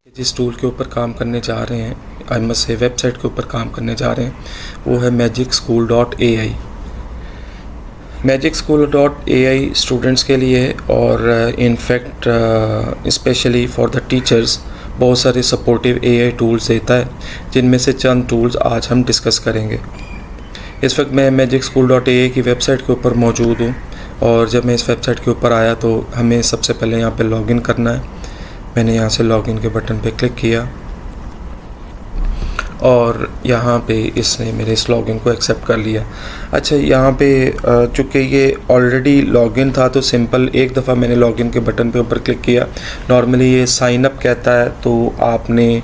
जिस टूल के ऊपर काम करने जा रहे हैं, आई मस्ट से वेबसाइट के ऊपर काम करने जा रहे हैं, वो है magicschool.ai। magicschool.ai स्टूडेंट्स के लिए और in fact specially for the teachers बहुत सारे सपोर्टिव AI टूल्स देता है, जिनमें से चंद टूल्स आज हम डिस्कस करेंगे। इस वक्त मैं magicschool.ai की वेबसाइट के ऊपर मौजूद हूँ और जब मैं इस वेबसाइट के ऊपर आया तो हमें सबसे पहले यहाँ पे लॉगिन करना है। मैंने यहाँ से लॉगिन के बटन पे क्लिक किया और यहाँ पे इसने मेरे इस लॉगिन को एक्सेप्ट कर लिया। अच्छा, यहाँ पे चूँकि ये ऑलरेडी लॉगिन था तो सिंपल एक दफ़ा मैंने लॉगिन के बटन पे ऊपर क्लिक किया। नॉर्मली ये साइन अप कहता है, तो आपने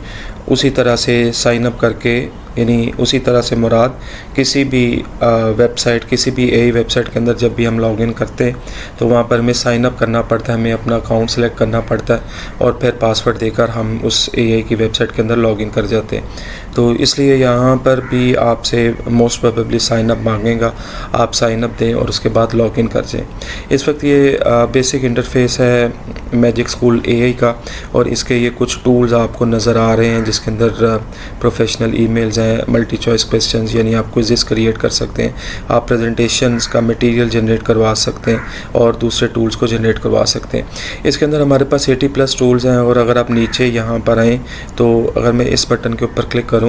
उसी तरह से साइन अप करके, यानी उसी तरह से मुराद किसी भी वेबसाइट, किसी भी AI वेबसाइट के अंदर जब भी हम लॉगिन करते हैं तो वहाँ पर हमें साइन अप करना पड़ता है, हमें अपना अकाउंट सेलेक्ट करना पड़ता है और फिर पासवर्ड देकर हम उस AI की वेबसाइट के अंदर लॉगिन कर जाते हैं। तो इसलिए यहाँ पर भी आपसे मोस्ट प्रोबेबली साइन अप मांगेगा, आप साइन अप दें और उसके बाद लॉगिन कर जाएँ। इस वक्त ये बेसिक इंटरफेस है magicschool.ai का और इसके ये कुछ टूल्स आपको नज़र आ रहे हैं, जिसके अंदर प्रोफेशनल ईमेल्स हैं, मल्टी चॉइस क्वेश्चंस, यानी आप क्विज़ेस क्रिएट कर सकते हैं, आप प्रेजेंटेशंस का मटेरियल जनरेट करवा सकते हैं और दूसरे टूल्स को जनरेट करवा सकते हैं। इसके अंदर हमारे पास 80+ टूल्स हैं और अगर आप नीचे यहाँ पर आएँ तो अगर मैं इस बटन के ऊपर क्लिक करूँ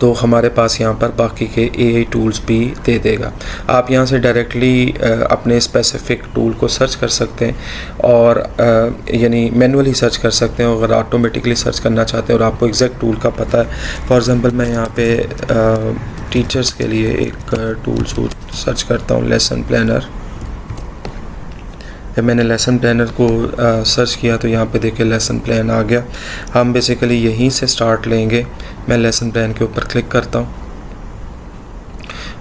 तो हमारे पास यहाँ पर बाकी के AI टूल्स भी दे देगा। आप यहाँ से डायरेक्टली अपने स्पेसिफिक टूल को सर्च कर सकते हैं और यानी मैनुअली सर्च कर सकते हैं। अगर ऑटोमेटिकली सर्च करना चाहते हैं और आपको एग्जैक्ट टूल का पता है, फॉर एग्जांपल मैं यहाँ पे टीचर्स के लिए एक टूल सर्च करता हूँ, लेसन प्लानर। जब मैंने लेसन प्लानर को सर्च किया तो यहाँ पे देखिए लेसन प्लान आ गया। हम बेसिकली यहीं से स्टार्ट लेंगे। मैं लेसन प्लान के ऊपर क्लिक करता हूँ।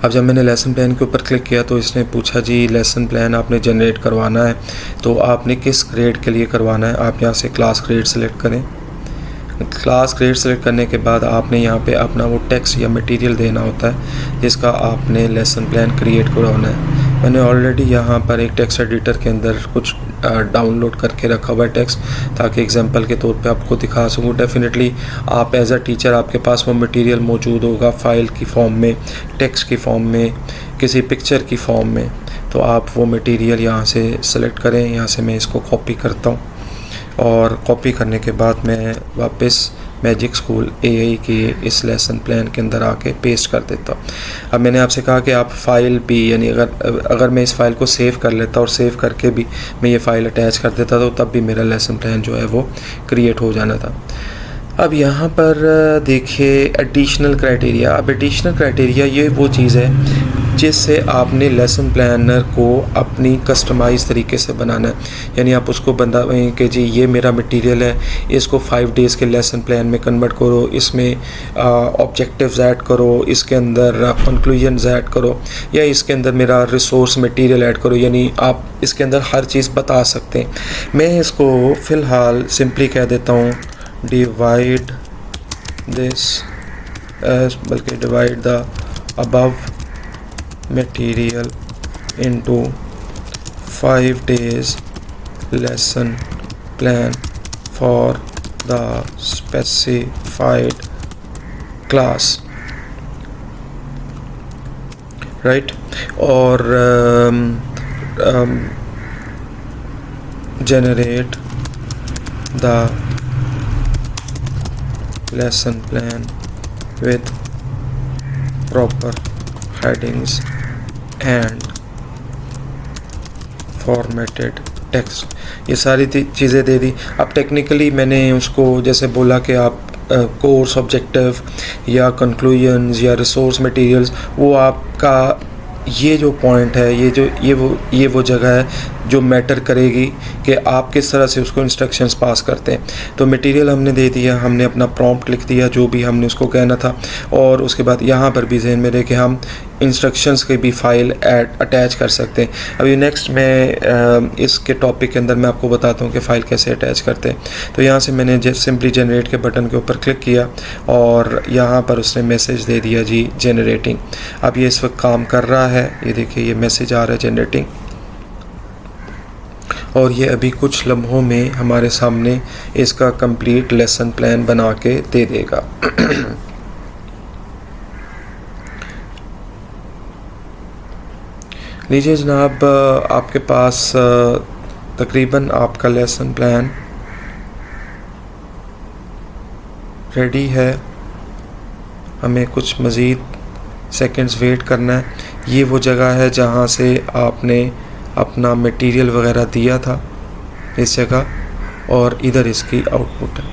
अब जब मैंने लेसन प्लान के ऊपर क्लिक किया तो इसने पूछा जी लेसन प्लान आपने जनरेट करवाना है तो आपने किस ग्रेड के लिए करवाना है। आप यहाँ से क्लास ग्रेड सेलेक्ट करें। क्लास ग्रेड सेलेक्ट करने के बाद आपने यहाँ पे अपना वो टेक्स्ट या मटेरियल देना होता है जिसका आपने लेसन प्लान क्रिएट करवाना है। मैंने ऑलरेडी यहाँ पर एक टेक्स्ट एडिटर के अंदर कुछ डाउनलोड करके रखा हुआ है टेक्स्ट, ताकि एग्जांपल के तौर पे आपको दिखा सकूँ। डेफिनेटली आप एज अ टीचर आपके पास वो मटेरियल मौजूद होगा फाइल की फॉर्म में, टेक्स्ट की फॉर्म में, किसी पिक्चर की फॉर्म में, तो आप वो मटेरियल यहाँ से सेलेक्ट करें। यहाँ से मैं इसको कॉपी करता हूँ और कॉपी करने के बाद मैं वापस magicschool.ai के इस लेसन प्लान के अंदर आके पेस्ट कर देता हूँ। अब मैंने आपसे कहा कि आप फाइल भी, यानी अगर मैं इस फाइल को सेव कर लेता और सेव करके भी मैं ये फ़ाइल अटैच कर देता तो तब भी मेरा लेसन प्लान जो है वो क्रिएट हो जाना था। अब यहाँ पर देखिए एडिशनल क्राइटेरिया। अब एडिशनल क्राइटेरिया ये वो चीज़ है जिससे आपने लेसन प्लानर को अपनी कस्टमाइज़ तरीके से बनाना है। यानी आप उसको बताएं कि जी ये मेरा मटेरियल है, इसको 5 डेज़ के लेसन प्लान में कन्वर्ट करो, इसमें ऑब्जेक्टिव्स ऐड करो, इसके अंदर कंक्लूजन्स ऐड करो, या इसके अंदर मेरा रिसोर्स मटेरियल ऐड करो। यानी आप इसके अंदर हर चीज़ बता सकते हैं। मैं इसको फ़िलहाल सिंपली कह देता हूँ डिवाइड दिस, बल्कि divide the above material into 5 days lesson plan for the specified class, right? और generate the lesson plan with proper headings and formatted text। ये सारी चीज़ें दे दी। अब टेक्निकली मैंने उसको जैसे बोला कि आप कोर्स ऑब्जेक्टिव या कंक्लूजन्स या रिसोर्स मटेरियल्स, वो आपका ये जो पॉइंट है, ये वो जगह है जो मैटर करेगी कि आप किस तरह से उसको इंस्ट्रक्शंस पास करते हैं। तो मटेरियल हमने दे दिया, हमने अपना प्रॉम्प्ट लिख दिया जो भी हमने उसको कहना था, और उसके बाद यहाँ पर भी ज़हन में रहे कि हम इंस्ट्रक्शंस की भी फाइल अटैच कर सकते हैं। अभी नेक्स्ट मैं इसके टॉपिक के अंदर मैं आपको बताता हूँ कि फ़ाइल कैसे अटैच करते हैं। तो यहाँ से मैंने सिंपली जनरेट के बटन के ऊपर क्लिक किया और यहाँ पर उसने मैसेज दे दिया जी जनरेटिंग। अब ये इस वक्त काम कर रहा है, ये देखिए ये मैसेज आ रहा है जनरेटिंग। और ये अभी कुछ लम्हों में हमारे सामने इसका कंप्लीट लेसन प्लान बना के दे देगा। लीजिए जनाब, आपके पास तकरीबन आपका लेसन प्लान रेडी है। हमें कुछ मज़ीद सेकंड्स वेट करना है। ये वो जगह है जहाँ से आपने अपना मटेरियल वगैरह दिया था, इस जगह, और इधर इसकी आउटपुट है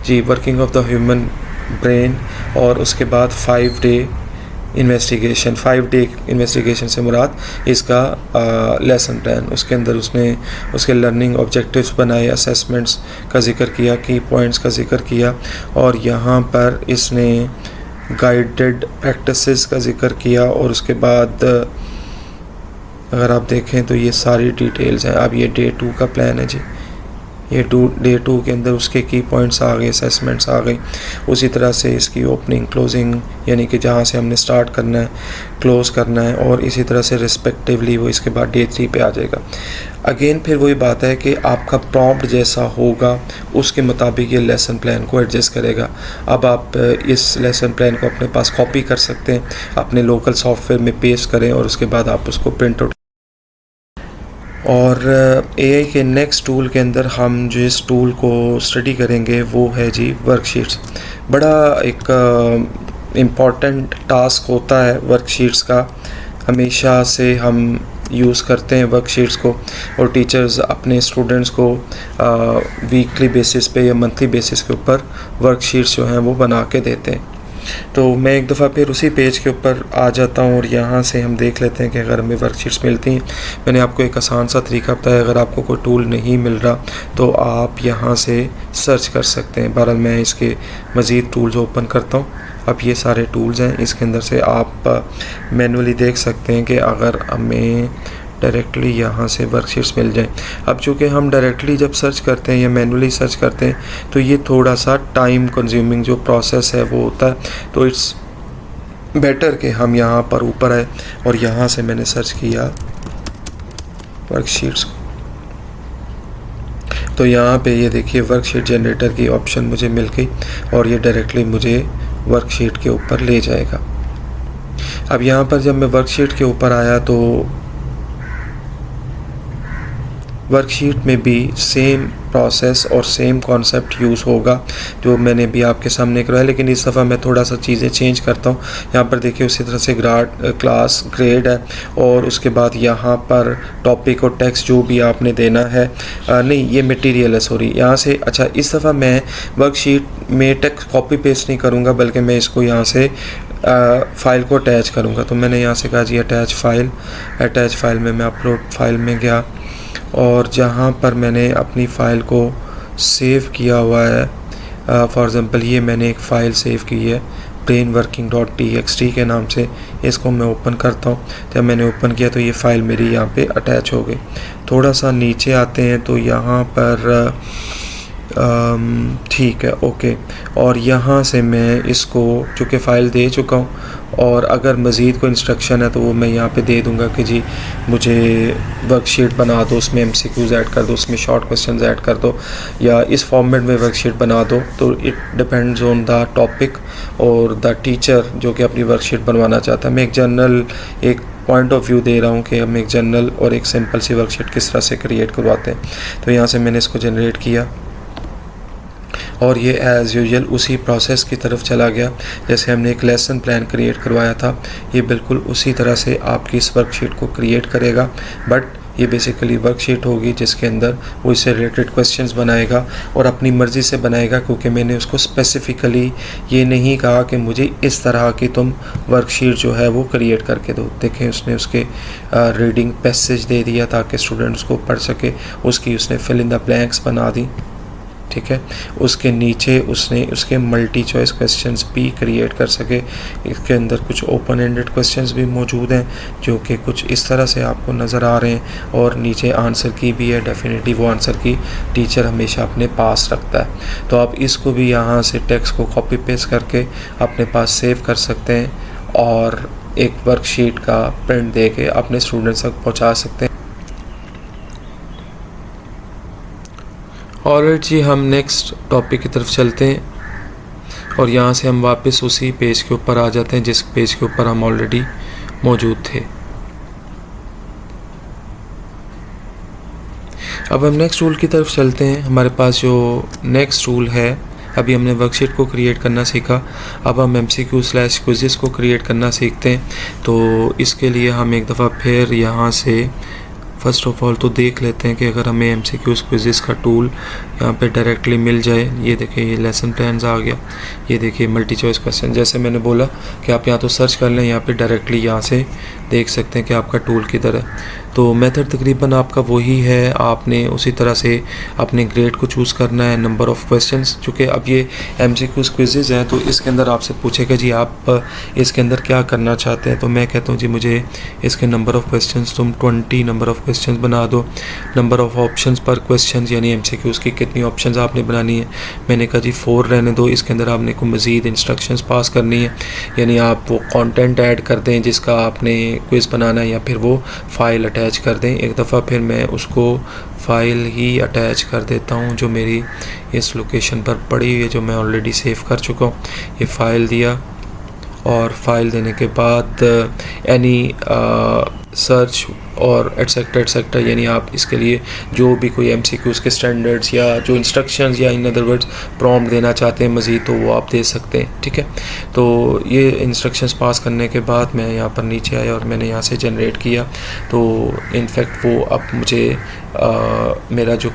जी, working of the human brain. और उसके बाद 5 डे इन्वेस्टिगेशन, 5 डे इन्वेस्टिगेशन से मुराद इसका लेसन प्लान। उसके अंदर उसने उसके लर्निंग ऑब्जेक्टिव्स बनाए, असेसमेंट्स का जिक्र किया, की पॉइंट्स का जिक्र किया, और यहाँ पर इसने गाइडेड प्रैक्टिसेस का जिक्र किया। और उसके बाद अगर आप देखें तो ये सारी डिटेल्स हैं। अब ये डे 2 का प्लान है जी। ये डे 2 के अंदर उसके की पॉइंट्स आ गए, असेसमेंट्स आ गई। उसी तरह से इसकी ओपनिंग, क्लोजिंग, यानी कि जहाँ से हमने स्टार्ट करना है, क्लोज़ करना है, और इसी तरह से रिस्पेक्टिवली वो इसके बाद डे 3 पे आ जाएगा। अगेन फिर वही बात है कि आपका प्रॉम्प्ट जैसा होगा उसके मुताबिक ये लेसन प्लान को एडजस्ट करेगा। अब आप इस लेसन प्लान को अपने पास कॉपी कर सकते हैं, अपने लोकल सॉफ्टवेयर में पेस्ट करें, और उसके बाद आप उसको प्रिंट आउट। और एआई के नेक्स्ट टूल के अंदर हम जिस टूल को स्टडी करेंगे वो है जी वर्कशीट्स। बड़ा एक इम्पॉर्टेंट टास्क होता है वर्कशीट्स का। हमेशा से हम यूज़ करते हैं वर्कशीट्स को, और टीचर्स अपने स्टूडेंट्स को वीकली बेसिस पे या मंथली बेसिस के ऊपर वर्कशीट्स जो हैं वो बना के देते हैं। तो मैं एक दफ़ा फिर उसी पेज के ऊपर आ जाता हूँ, और यहाँ से हम देख लेते हैं कि अगर हमें वर्कशीट्स मिलती हैं। मैंने आपको एक आसान सा तरीका बताया, अगर आपको कोई टूल नहीं मिल रहा तो आप यहाँ से सर्च कर सकते हैं। बहरहाल मैं इसके मज़ीद टूल्स ओपन करता हूँ। अब ये सारे टूल्स हैं, इसके अंदर से आप मैनुअली देख सकते हैं कि अगर हमें डायरेक्टली यहाँ से वर्कशीट्स मिल जाए। अब चूँकि हम डायरेक्टली जब सर्च करते हैं या मैनुअली सर्च करते हैं तो ये थोड़ा सा टाइम कंज्यूमिंग जो प्रोसेस है वो होता है, तो इट्स बेटर कि हम यहाँ पर ऊपर आए, और यहाँ से मैंने सर्च किया वर्कशीट्स। तो यहाँ पे ये देखिए वर्कशीट जनरेटर की ऑप्शन मुझे मिल गई, और ये डायरेक्टली मुझे वर्कशीट के ऊपर ले जाएगा। अब यहाँ पर जब मैं वर्कशीट के ऊपर आया तो वर्कशीट में भी सेम प्रोसेस और सेम कॉन्सेप्ट यूज़ होगा जो मैंने भी आपके सामने करवाया, लेकिन इस दफ़ा मैं थोड़ा सा चीज़ें चेंज करता हूँ। यहाँ पर देखिए उसी तरह से क्लास ग्रेड है, और उसके बाद यहाँ पर टॉपिक और टेक्स्ट जो भी आपने देना है, नहीं ये मटेरियल है, सॉरी, यहाँ से। अच्छा, इस दफ़ा मैं वर्कशीट में टेक्स्ट कॉपी पेस्ट नहीं करूँगा, बल्कि मैं इसको यहाँ से फ़ाइल को अटैच करूँगा। तो मैंने यहाँ से कहा जी अटैच फ़ाइल में मैं अपलोड फाइल में गया, और जहाँ पर मैंने अपनी फ़ाइल को सेव किया हुआ है, फॉर एग्ज़ाम्पल ये मैंने एक फ़ाइल सेव की है brainworking.txt के नाम से। इसको मैं ओपन करता हूँ। जब मैंने ओपन किया तो ये फ़ाइल मेरी यहाँ पे अटैच हो गई। थोड़ा सा नीचे आते हैं तो यहाँ पर ठीक है, ओके। और यहाँ से मैं इसको चूँकि फ़ाइल दे चुका हूँ, और अगर मज़ीद कोई इंस्ट्रक्शन है तो वो मैं यहाँ पे दे दूँगा कि जी मुझे वर्कशीट बना दो, उसमें MCQs ऐड कर दो, उसमें शॉर्ट क्वेश्चंस ऐड कर दो, या इस फॉर्मेट में वर्कशीट बना दो। तो it depends on the topic और द टीचर जो कि अपनी वर्कशीट बनवाना चाहता है। मैं एक जनरल एक पॉइंट ऑफ व्यू दे रहा हूँ कि हम एक जनरल और एक सिंपल सी वर्कशीट किस तरह से क्रिएट करवाते हैं। तो यहाँ से मैंने इसको जनरेट किया, और ये एज़ यूजुअल उसी प्रोसेस की तरफ चला गया जैसे हमने एक लेसन प्लान क्रिएट करवाया था। ये बिल्कुल उसी तरह से आपकी इस वर्कशीट को क्रिएट करेगा, बट ये बेसिकली वर्कशीट होगी जिसके अंदर वो इससे रिलेटेड क्वेश्चंस बनाएगा, और अपनी मर्ज़ी से बनाएगा, क्योंकि मैंने उसको स्पेसिफ़िकली ये नहीं कहा कि मुझे इस तरह की तुम वर्कशीट जो है वो क्रिएट करके दो। देखें उसने उसके रीडिंग पैसेज दे दिया ताकि स्टूडेंट्स को पढ़ सके, उसकी उसने फिल इन द ब्लैंक्स बना दी, ठीक है। उसके नीचे उसने उसके मल्टी चॉइस क्वेश्चंस भी क्रिएट कर सके। इसके अंदर कुछ ओपन एंडेड क्वेश्चंस भी मौजूद हैं जो कि कुछ इस तरह से आपको नज़र आ रहे हैं, और नीचे आंसर की भी है। डेफिनेटली वो आंसर की टीचर हमेशा अपने पास रखता है। तो आप इसको भी यहाँ से टेक्स्ट को कॉपी पेस्ट करके अपने पास सेव कर सकते हैं, और एक वर्कशीट का प्रिंट दे के अपने स्टूडेंट्स तक पहुँचा सकते हैं। ऑलराइट जी, हम नेक्स्ट टॉपिक की तरफ चलते हैं और यहाँ से हम वापस उसी पेज के ऊपर आ जाते हैं जिस पेज के ऊपर हम ऑलरेडी मौजूद थे। अब हम नेक्स्ट रूल की तरफ चलते हैं। हमारे पास जो नेक्स्ट रूल है, अभी हमने वर्कशीट को क्रिएट करना सीखा, अब हम MCQ/क्विज़ेस को क्रिएट करना सीखते हैं। तो इसके लिए हम एक दफ़ा फिर यहाँ से फ़र्स्ट ऑफ ऑल तो देख लेते हैं कि अगर हमें MCQ/क्विज़ेस का टूल यहाँ पे डायरेक्टली मिल जाए। ये देखिए, ये लेसन प्लान्स आ गया। ये देखिए मल्टी चॉइस क्वेश्चन, जैसे मैंने बोला कि आप यहाँ तो सर्च कर लें, यहाँ पे डायरेक्टली यहाँ से देख सकते हैं कि आपका टूल किधर है। तो मेथड तकरीबन आपका वही है, आपने उसी तरह से अपने ग्रेड को चूज़ करना है, नंबर ऑफ़ क्वेश्चंस। चूँकि अब ये MCQ/क्विज़ेस हैं तो इसके अंदर आपसे पूछेगा जी आप इसके अंदर क्या करना चाहते हैं। तो मैं कहता हूँ जी मुझे इसके नंबर ऑफ़ क्वेश्चंस तुम 20 नंबर ऑफ़ क्वेश्चंस बना दो। नंबर ऑफ़ ऑप्शंस पर क्वेश्चन, यानी MCQs की कितनी ऑप्शंस आपने बनानी है। मैंने कहा जी 4 रहने दो। इसके अंदर आपने को मज़ीद इंस्ट्रक्शंस पास करनी है, यानी आप वो कंटेंट ऐड कर दें जिसका आपने क्विज़ बनाना है, या फिर वो फ़ाइल अटैच कर दें। एक दफ़ा फिर मैं उसको फ़ाइल ही अटैच कर देता हूँ जो मेरी इस लोकेशन पर पड़ी हुई है, जो मैं ऑलरेडी सेव कर चुका हूँ। ये फ़ाइल दिया और फाइल देने के बाद एनी सर्च और एटसेक्ट्रा, यानी आप इसके लिए जो भी कोई MCQs के स्टैंडर्ड्स या जो इंस्ट्रक्शंस या इन अदर वर्ड्स प्रॉम्प्ट देना चाहते हैं मज़ीद, तो वो आप दे सकते हैं। ठीक है, तो ये इंस्ट्रक्शंस पास करने के बाद मैं यहाँ पर नीचे आया और मैंने यहाँ से जनरेट किया। तो इनफैक्ट वो अब मुझे मेरा जो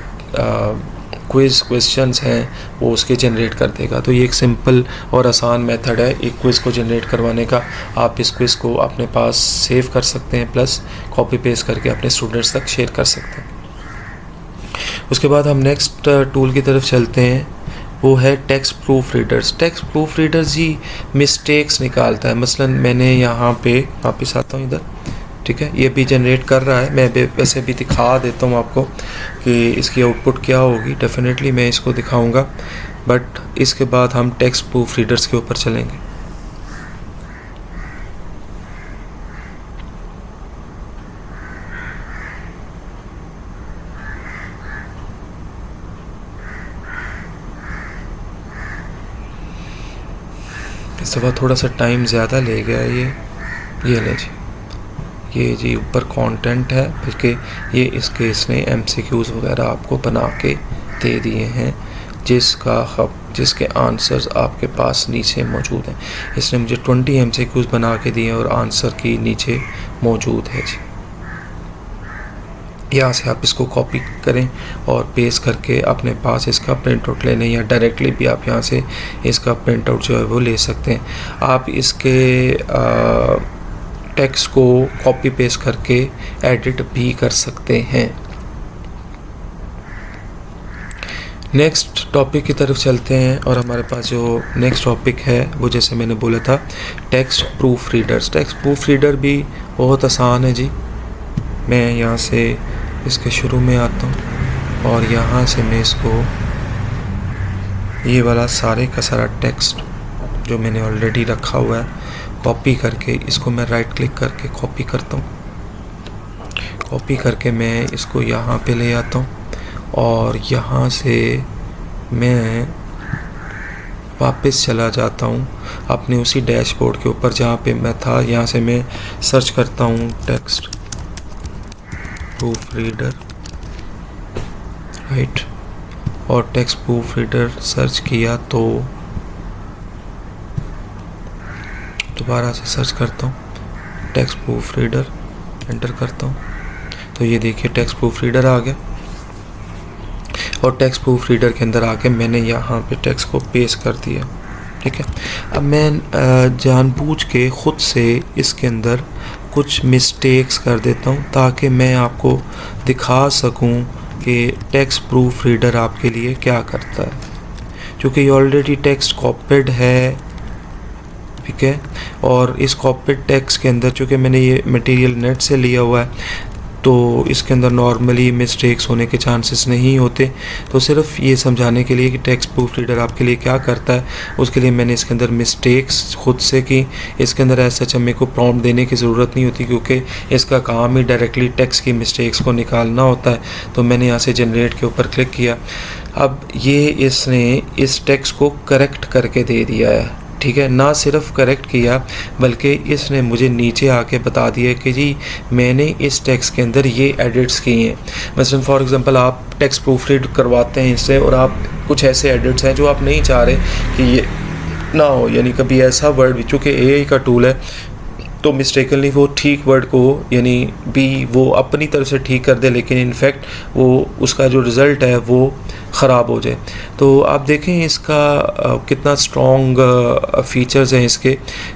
क्वेश्चंस हैं वो उसके जनरेट कर देगा। तो ये एक सिंपल और आसान मेथड है एक क्विज़ को जनरेट करवाने का। आप इस क्विज़ को अपने पास सेव कर सकते हैं, प्लस कॉपी पेस्ट करके अपने स्टूडेंट्स तक शेयर कर सकते हैं। उसके बाद हम नेक्स्ट टूल की तरफ चलते हैं, वो है text proof readers. Text proof readers ही मिस्टेक्स निकालता है। मसलन मैंने यहाँ पे वापस आता हूँ इधर, ठीक है, ये भी जनरेट कर रहा है। मैं वैसे भी दिखा देता हूँ आपको कि इसकी आउटपुट क्या होगी। डेफिनेटली मैं इसको दिखाऊंगा, बट इसके बाद हम टेक्स्ट प्रूफ रीडर्स के ऊपर चलेंगे। इस दफ़ा थोड़ा सा टाइम ज़्यादा ले गया ये ले जी, ये जी ऊपर कंटेंट है, बल्कि ये इसके इसने MCQs वगैरह आपको बना के दे दिए हैं जिसके आंसर्स आपके पास नीचे मौजूद हैं। इसने मुझे 20 MCQs बना के दिए और आंसर की नीचे मौजूद है जी। यहाँ से आप इसको कॉपी करें और पेस्ट करके अपने पास इसका प्रिंट आउट लें, या डायरेक्टली भी आप यहाँ से इसका प्रिंट आउट जो है वो ले सकते हैं। आप इसके टेक्स्ट को कॉपी पेस्ट करके एडिट भी कर सकते हैं। नेक्स्ट टॉपिक की तरफ चलते हैं और हमारे पास जो नेक्स्ट टॉपिक है वो, जैसे मैंने बोला था, text proof readers. Text proof reader भी बहुत आसान है जी। मैं यहाँ से इसके शुरू में आता हूँ और यहाँ से मैं इसको ये वाला सारे का सारा टेक्स्ट जो मैंने ऑलरेडी रखा हुआ है कॉपी करके, इसको मैं राइट क्लिक करके कॉपी करता हूँ। कॉपी करके मैं इसको यहाँ पे ले आता हूँ और यहाँ से मैं वापस चला जाता हूँ अपने उसी डैशबोर्ड के ऊपर जहाँ पे मैं था। यहाँ से मैं सर्च करता हूँ टेक्स्ट प्रूफ रीडर, राइट, और टेक्स्ट प्रूफ रीडर सर्च किया तो दोबारा से सर्च करता हूँ टेक्स्ट प्रूफ रीडर, एंटर करता हूँ तो ये देखिए टेक्स्ट प्रूफ रीडर आ गया। और टेक्स्ट प्रूफ रीडर के अंदर आके मैंने यहाँ पे टेक्स्ट को पेस्ट कर दिया। ठीक है, अब मैं जानबूझ के ख़ुद से इसके अंदर कुछ मिस्टेक्स कर देता हूँ ताकि मैं आपको दिखा सकूँ कि टेक्स्ट प्रूफ रीडर आपके लिए क्या करता है। क्योंकि ये ऑलरेडी टेक्स्ट कॉपीड है, ठीक है, और इस कॉपीड टेक्स्ट के अंदर चूँकि मैंने ये मटेरियल नेट से लिया हुआ है तो इसके अंदर नॉर्मली मिस्टेक्स होने के चांसेस नहीं होते। तो सिर्फ ये समझाने के लिए कि टेक्स्ट प्रूफ रीडर आपके लिए क्या करता है, उसके लिए मैंने इसके अंदर मिस्टेक्स खुद से की। इसके अंदर ऐसा मेरे को प्रॉम्प्ट देने की ज़रूरत नहीं होती, क्योंकि इसका काम ही डायरेक्टली टेक्स्ट की मिस्टेक्स को निकालना होता है। तो मैंने यहाँ से जनरेट के ऊपर क्लिक किया। अब ये इसने इस टेक्स्ट को करेक्ट करके दे दिया है, ठीक है। ना सिर्फ करेक्ट किया बल्कि इसने मुझे नीचे आके बता दिया कि जी मैंने इस टेक्स्ट के अंदर ये एडिट्स किए हैं। मसलन फॉर एग्जांपल आप टेक्स्ट प्रूफ रीड करवाते हैं इससे, और आप कुछ ऐसे एडिट्स हैं जो आप नहीं चाह रहे कि ये ना हो, यानी कभी ऐसा वर्ड भी, चूँकि एआई का टूल है तो मिस्टेकनली वो ठीक वर्ड को यानी भी वो अपनी तरफ से ठीक कर दे, लेकिन इनफैक्ट वो उसका जो रिज़ल्ट है वो ख़राब हो जाए। तो आप देखें इसका कितना स्ट्रॉन्ग फीचर्स हैं इसके,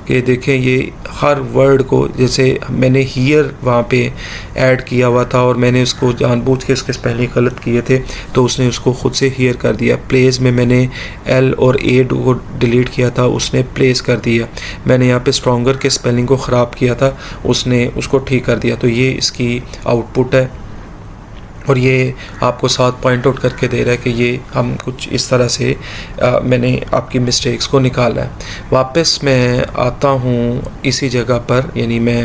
कि देखें ये हर वर्ड को, जैसे मैंने हियर वहाँ पे ऐड किया हुआ था और मैंने उसको जानबूझ के इसके स्पेलिंग गलत किए थे, तो उसने उसको ख़ुद से हियर कर दिया। प्लेस में मैंने एल और ए को डिलीट किया था, उसने प्लेस कर दिया। मैंने यहाँ पे स्ट्रॉन्गर के स्पेलिंग को ख़राब किया था, उसने उसको ठीक कर दिया। तो ये इसकी आउटपुट है, और ये आपको साथ पॉइंट आउट करके दे रहा है कि ये हम कुछ इस तरह से मैंने आपकी मिस्टेक्स को निकाला है। वापस मैं आता हूँ इसी जगह पर, यानी मैं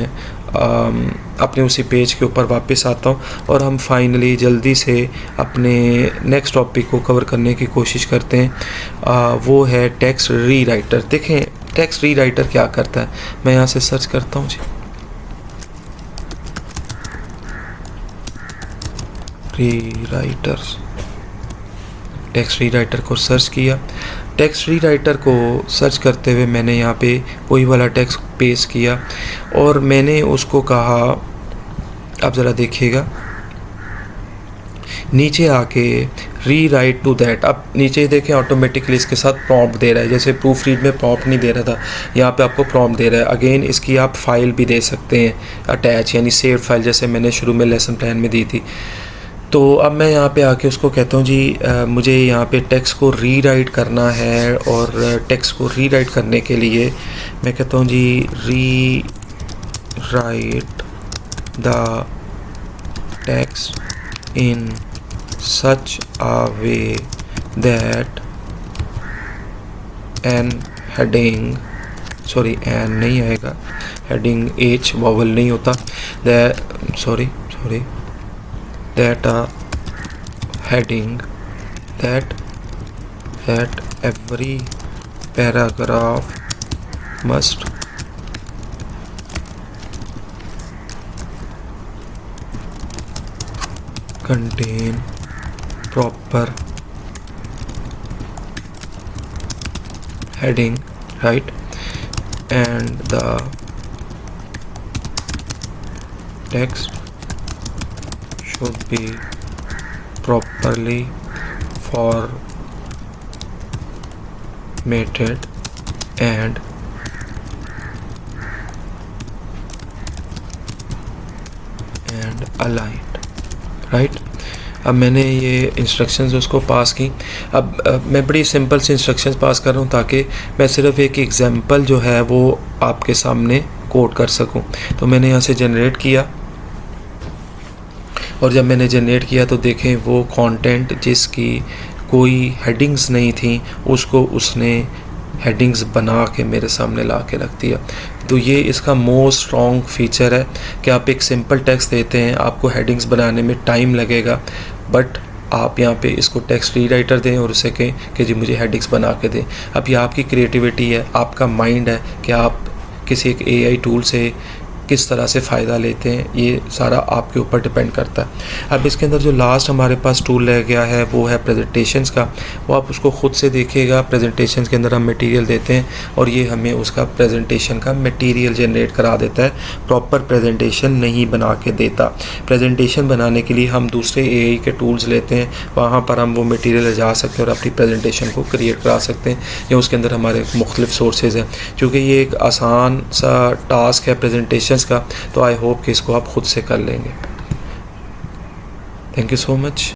अपने उसी पेज के ऊपर वापस आता हूँ, और हम फाइनली जल्दी से अपने नेक्स्ट टॉपिक को कवर करने की कोशिश करते हैं। वो है टेक्स्ट रीराइटर। देखें टेक्स्ट रीराइटर क्या करता है, मैं यहाँ से सर्च करता हूँ जी, रीराइटर्स। टेक्स्ट रीराइटर को सर्च किया। टेक्स्ट रीराइटर को सर्च करते हुए मैंने यहाँ पे वही वाला टेक्स्ट पेस्ट किया, और मैंने उसको कहा, आप ज़रा देखिएगा नीचे आके रीराइट टू दैट। अब नीचे देखें ऑटोमेटिकली इसके साथ प्रॉम्प्ट दे रहा है, जैसे प्रूफ रीड में प्रॉम्प्ट नहीं दे रहा था, यहाँ पे आपको प्रॉम्प्ट दे रहा है। अगेन इसकी आप फाइल भी दे सकते हैं अटैच, यानी सेव फाइल, जैसे मैंने शुरू में लेसन प्लान में दी थी। तो अब मैं यहाँ पे आके उसको कहता हूँ जी मुझे यहाँ पे टेक्स्ट को रीराइट करना है, और टेक्स्ट को रीराइट करने के लिए मैं कहता हूँ जी rewrite the text in such a way that an heading, sorry an नहीं आएगा, हेडिंग एच वॉवल नहीं होता, that a heading that every paragraph must contain proper heading, right, and the text should be properly formatted and aligned, right। अब मैंने ये instructions उसको पास की। अब मैं बड़ी सिंपल सी इंस्ट्रक्शंस पास कर रहा हूँ ताकि मैं सिर्फ एक एग्जांपल जो है वो आपके सामने कोड कर सकूँ। तो मैंने यहाँ से जनरेट किया, और जब मैंने जनरेट किया तो देखें वो कंटेंट जिसकी कोई हेडिंग्स नहीं थी उसको उसने हेडिंग्स बना के मेरे सामने ला के रख दिया। तो ये इसका मोस्ट स्ट्रॉन्ग फीचर है कि आप एक सिंपल टेक्स्ट देते हैं, आपको हेडिंग्स बनाने में टाइम लगेगा, बट आप यहाँ पे इसको टेक्स्ट रीराइटर दें और उसे कहें कि जी मुझे हेडिंग्स बना के दें। अब ये आपकी क्रिएटिविटी है, आपका माइंड है कि आप किसी एक एआई टूल से किस तरह से फ़ायदा लेते हैं, ये सारा आपके ऊपर डिपेंड करता है। अब इसके अंदर जो लास्ट हमारे पास टूल रह गया है वो है प्रेजेंटेशंस का। वो आप उसको ख़ुद से देखिएगा। प्रेजेंटेशंस के अंदर हम मटेरियल देते हैं और ये हमें उसका प्रेजेंटेशन का मटेरियल जनरेट करा देता है, प्रॉपर प्रेजेंटेशन नहीं बना के देता। प्रेजेंटेशन बनाने के लिए हम दूसरे एआई के टूल्स लेते हैं, वहाँ पर हम वो मटीरियल ले जा सकते हैं और अपनी प्रेजेंटेशन को क्रिएट करा सकते हैं, या उसके अंदर हमारे मुख्तलिफ सोर्सेज हैं। चूँकि ये एक आसान सा टास्क है प्रेजेंटेशन का, तो आई होप कि इसको आप खुद से कर लेंगे। Thank you so much.